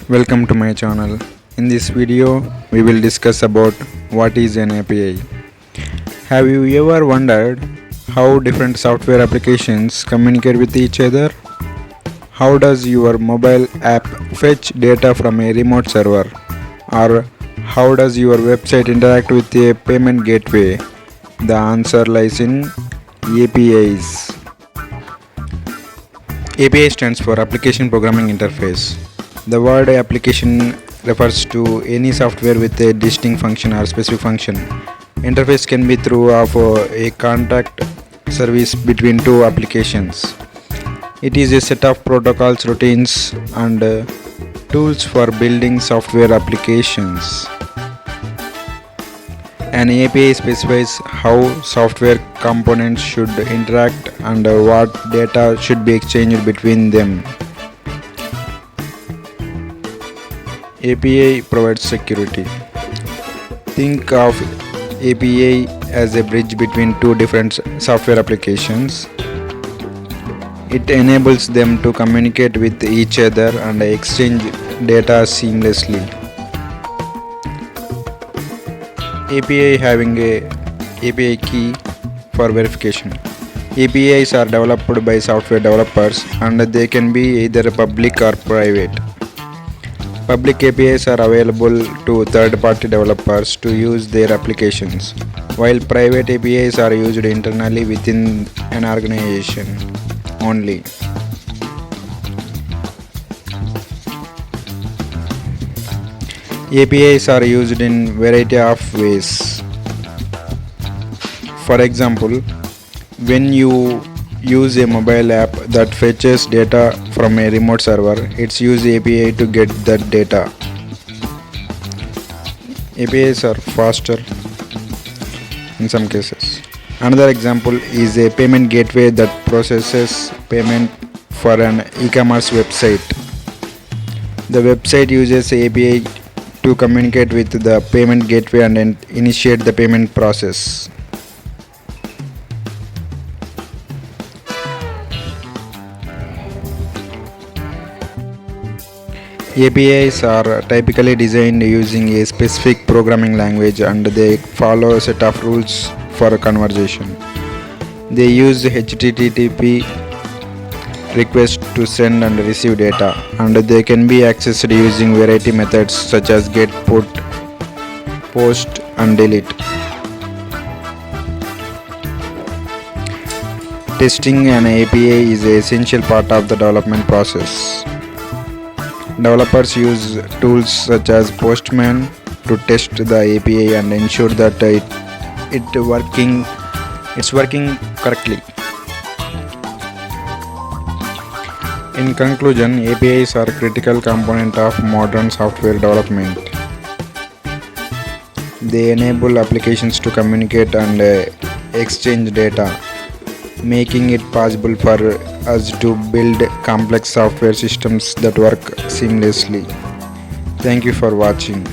Welcome to my channel. In this video, we will discuss about what is an API. Have you ever wondered how different software applications communicate with each other? How does your mobile app fetch data from a remote server? Or how does your website interact with a payment gateway? The answer lies in APIs. API stands for Application Programming Interface. The word application refers to any software with a distinct function or specific function. Interface can be through a contact service between two applications. It is a set of protocols, routines, and tools for building software applications. An API specifies how software components should interact and what data should be exchanged between them. API provides security. Think of API as a bridge between two different software applications. It enables them to communicate with each other and exchange data seamlessly. API having a API key for verification. APIs are developed by software developers and they can be either public or private. Public APIs are available to third-party developers to use their applications, while private APIs are used internally within an organization only. APIs are used in variety of ways. For example, when you use a mobile app that fetches data from a remote server, it's use API to get that data. APIs are faster in some cases. Another example is a payment gateway that processes payment for an e-commerce website. The website uses API to communicate with the payment gateway and initiate the payment process. APIs are typically designed using a specific programming language and they follow a set of rules for conversation. They use HTTP requests to send and receive data, and they can be accessed using variety methods such as get, put, post, and delete. Testing an API is an essential part of the development process. Developers use tools such as Postman to test the API and ensure that it's working correctly. In conclusion, APIs are a critical component of modern software development. They enable applications to communicate and exchange data, making it possible for us to build complex software systems that work seamlessly. Thank you for watching.